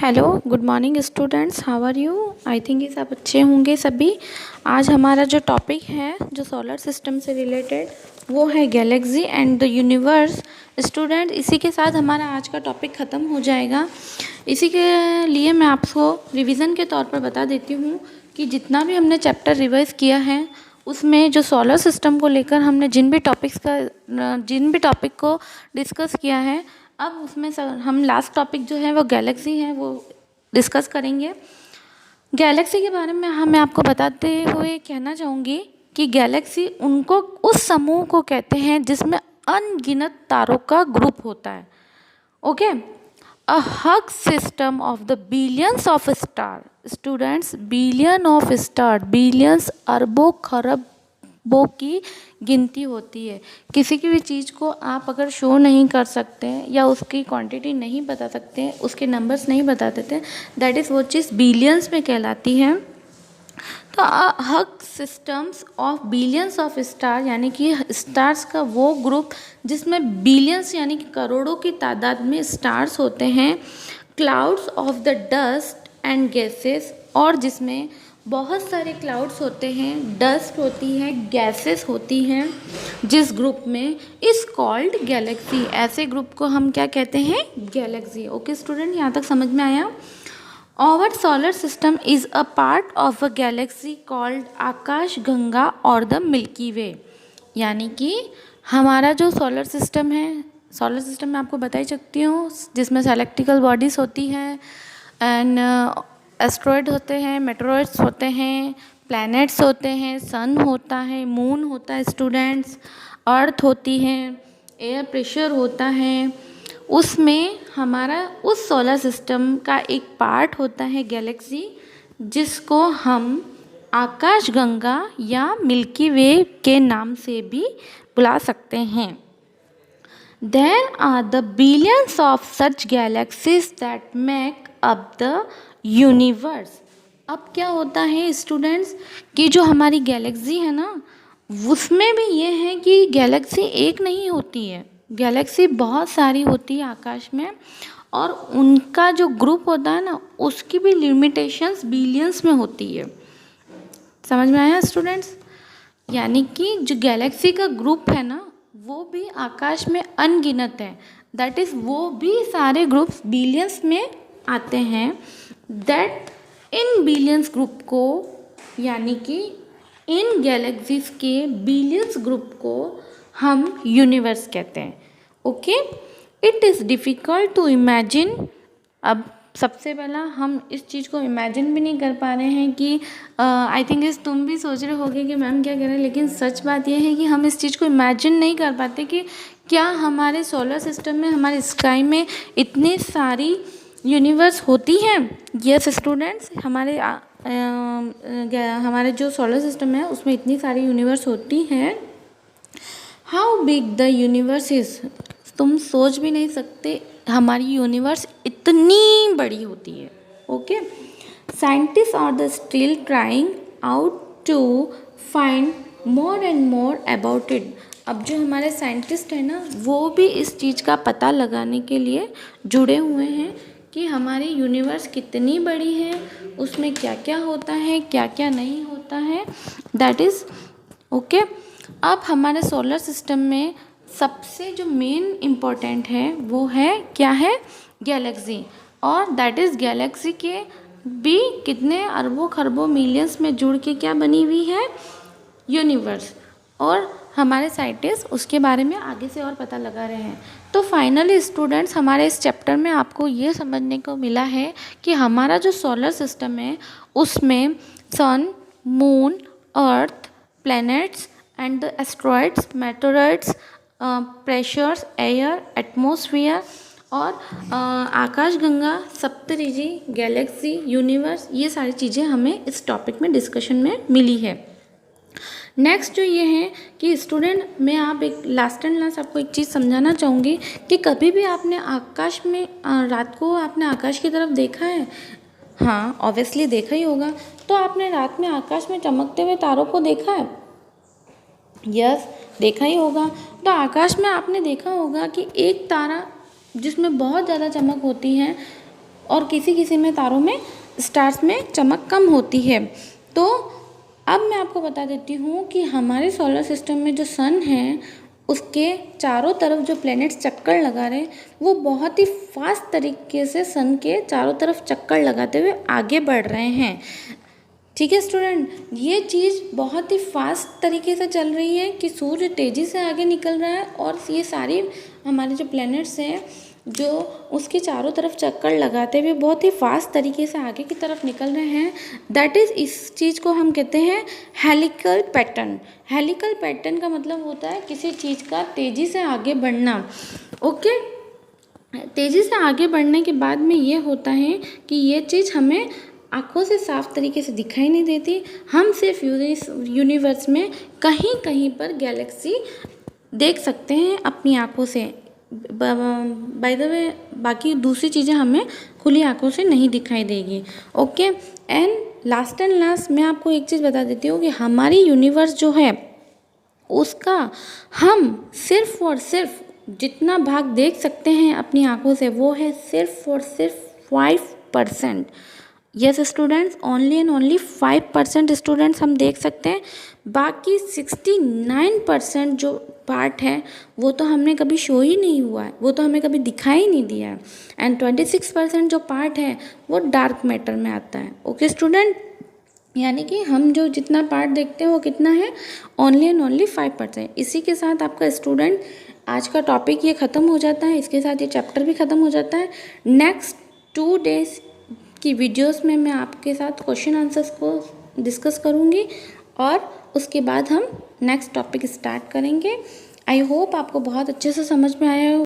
Hello good morning students, how are you. I think ये सब अच्छे होंगे सभी। आज हमारा जो टॉपिक है जो सोलर सिस्टम से रिलेटेड वो है Galaxy and the universe. Student, इसी के साथ हमारा आज का टॉपिक ख़त्म हो जाएगा। इसी के लिए मैं आपको रिवीजन के तौर पर बता देती हूँ कि जितना भी हमने चैप्टर रिवाइज किया है उसमें जो सोलर सिस्टम को लेकर हमने जिन भी टॉपिक को डिस्कस किया है, अब उसमें हम लास्ट टॉपिक जो है वो गैलेक्सी है वो डिस्कस करेंगे। गैलेक्सी के बारे में मैं आपको बताते हुए कहना चाहूँगी कि गैलेक्सी उस समूह को कहते हैं जिसमें अनगिनत तारों का ग्रुप होता है। Okay, a hug system of the billions of star. Students, billion of star, billions अरबों खरबों की गिनती होती है। किसी की भी चीज़ को आप अगर शो नहीं कर सकते या उसकी क्वांटिटी नहीं बता सकते, उसके नंबर्स नहीं बता देते, दैट इज़ वो चीज़ बिलियंस में कहलाती है। तो huge systems of billions of star यानी कि स्टार्स का वो ग्रुप जिसमें बिलियंस यानी कि करोड़ों की तादाद में स्टार्स होते हैं। Clouds of the dust and gases, और जिसमें बहुत सारे क्लाउड्स होते हैं, डस्ट होती है, गैसेस होती हैं, जिस ग्रुप में इज कॉल्ड गैलेक्सी। ऐसे ग्रुप को हम क्या कहते हैं? गैलेक्सी। ओके स्टूडेंट, यहाँ तक समझ में आया? Our solar system is a part of a galaxy called आकाश गंगा और द मिल्की वे। यानी कि हमारा जो सोलर सिस्टम है, सोलर सिस्टम में आपको बता ही सकती हूँ, जिसमें सेलेक्टिकल बॉडीज़ होती हैं एंड एस्ट्रॉयड होते हैं, मेटेरॉइड्स होते हैं, प्लैनेट्स होते हैं, सन होता है, मून होता है स्टूडेंट्स, अर्थ होती है, एयर प्रेशर होता है। उसमें हमारा उस सोलर सिस्टम का एक पार्ट होता है गैलेक्सी, जिसको हम आकाश गंगा या मिल्की वे के नाम से भी बुला सकते हैं। There are the billions of such galaxies that make up the universe। अब क्या होता है स्टूडेंट्स कि जो हमारी गैलेक्सी है ना, उसमें भी ये है कि गैलेक्सी एक नहीं होती है, गैलेक्सी बहुत सारी होती है आकाश में, और उनका जो ग्रुप होता है ना उसकी भी लिमिटेशंस बिलियंस में होती है। समझ में आया स्टूडेंट्स? यानी कि जो गैलेक्सी का ग्रुप है ना वो भी आकाश में अनगिनत है, दैट इज़ वो भी सारे ग्रुप्स बिलियंस में आते हैं। दैट इन बिलियंस ग्रुप को, यानी कि इन गैलेक्सीज के बिलियंस ग्रुप को हम यूनिवर्स कहते हैं। Okay, it is difficult to imagine. अब सबसे पहला हम इस चीज़ को इमेजिन भी नहीं कर पा रहे हैं कि आई थिंक तुम भी सोच रहे होगे कि मैम क्या कह रहे हैं, लेकिन सच बात यह है कि हम इस चीज़ को इमेजिन नहीं कर पाते कि क्या हमारे सोलर सिस्टम में, हमारे स्काई में इतनी सारी यूनिवर्स होती हैं। यस स्टूडेंट्स, हमारे जो सोलर सिस्टम है उसमें इतनी सारी यूनिवर्स होती हैं। How big the universe is, तुम सोच भी नहीं सकते हमारी यूनिवर्स इतनी बड़ी होती है। Okay, scientist are the still trying out to find more and more about it. अब जो हमारे साइंटिस्ट हैं ना वो भी इस चीज़ का पता लगाने के लिए जुड़े हुए हैं कि हमारी यूनिवर्स कितनी बड़ी है, उसमें क्या क्या होता है, क्या क्या नहीं होता है, दैट इज़ ओके। अब हमारे सोलर सिस्टम में सबसे जो मेन इम्पोर्टेंट है वो है क्या है? गैलेक्सी। और दैट इज़ गैलेक्सी के भी कितने अरबों खरबों मिलियंस में जुड़ के क्या बनी हुई है? यूनिवर्स। और हमारे साइंटिस्ट उसके बारे में आगे से और पता लगा रहे हैं। तो फाइनली स्टूडेंट्स, हमारे इस चैप्टर में आपको ये समझने को मिला है कि हमारा जो सोलर सिस्टम है उसमें sun, moon, earth, planets and the asteroids, meteoroids, pressures, air, atmosphere और आकाशगंगा, सप्तऋषि, गैलेक्सी, यूनिवर्स, ये सारी चीज़ें हमें इस टॉपिक में डिस्कशन में मिली है। नेक्स्ट जो ये है कि स्टूडेंट, मैं आप एक लास्ट एंड लास्ट आपको एक चीज़ समझाना चाहूँगी कि कभी भी आपने आकाश में रात को आपने आकाश की तरफ देखा है? हाँ, ऑब्वियसली देखा ही होगा। तो आपने रात में आकाश में चमकते हुए तारों को देखा है? यस, देखा ही होगा। तो आकाश में आपने देखा होगा कि एक तारा जिसमें बहुत ज़्यादा चमक होती है, और किसी किसी में तारों में स्टार्स में चमक कम होती है। तो अब मैं आपको बता देती हूँ कि हमारे सोलर सिस्टम में जो सन है उसके चारों तरफ जो प्लैनेट्स चक्कर लगा रहे हैं वो बहुत ही फास्ट तरीके से सन के चारों तरफ चक्कर लगाते हुए आगे बढ़ रहे हैं। ठीक है स्टूडेंट, ये चीज़ बहुत ही फास्ट तरीके से चल रही है कि सूर्य तेज़ी से आगे निकल रहा है और ये सारी हमारे जो प्लैनेट्स हैं जो उसके चारों तरफ चक्कर लगाते हुए बहुत ही फास्ट तरीके से आगे की तरफ निकल रहे हैं। दैट इज़, इस चीज़ को हम कहते हैं हेलिकल पैटर्न। हेलिकल पैटर्न का मतलब होता है किसी चीज़ का तेज़ी से आगे बढ़ना। ओके, तेज़ी से आगे बढ़ने के बाद में ये होता है कि ये चीज़ हमें आँखों से साफ तरीके से दिखाई नहीं देती, हम सिर्फ यूनिवर्स में कहीं कहीं पर गैलेक्सी देख सकते हैं अपनी आँखों से। बाय द वे बाकी दूसरी चीज़ें हमें खुली आँखों से नहीं दिखाई देगी। ओके, एंड लास्ट मैं आपको एक चीज़ बता देती हूँ कि हमारी यूनिवर्स जो है उसका हम सिर्फ और सिर्फ जितना भाग देख सकते हैं अपनी आँखों से वो है सिर्फ और सिर्फ 5%। Yes students, only and only 5% students हम देख सकते हैं। बाकी 69% जो पार्ट है वो तो हमने कभी शो ही नहीं हुआ है, वो तो हमें कभी दिखाई नहीं दिया है। एंड 26% जो पार्ट है वो डार्क मैटर में आता है। ओके स्टूडेंट, यानी कि हम जो जितना पार्ट देखते हैं वो कितना है, ओनली एंड ओनली 5%। इसी के साथ आपका स्टूडेंट आज का टॉपिक ये ख़त्म हो जाता है, इसके साथ ये चैप्टर भी ख़त्म हो जाता है। नेक्स्ट 2 डेज़ की वीडियोस में मैं आपके साथ क्वेश्चन आंसर्स को डिस्कस करूँगी और उसके बाद हम नेक्स्ट टॉपिक स्टार्ट करेंगे। आई होप आपको बहुत अच्छे से समझ में आया हो।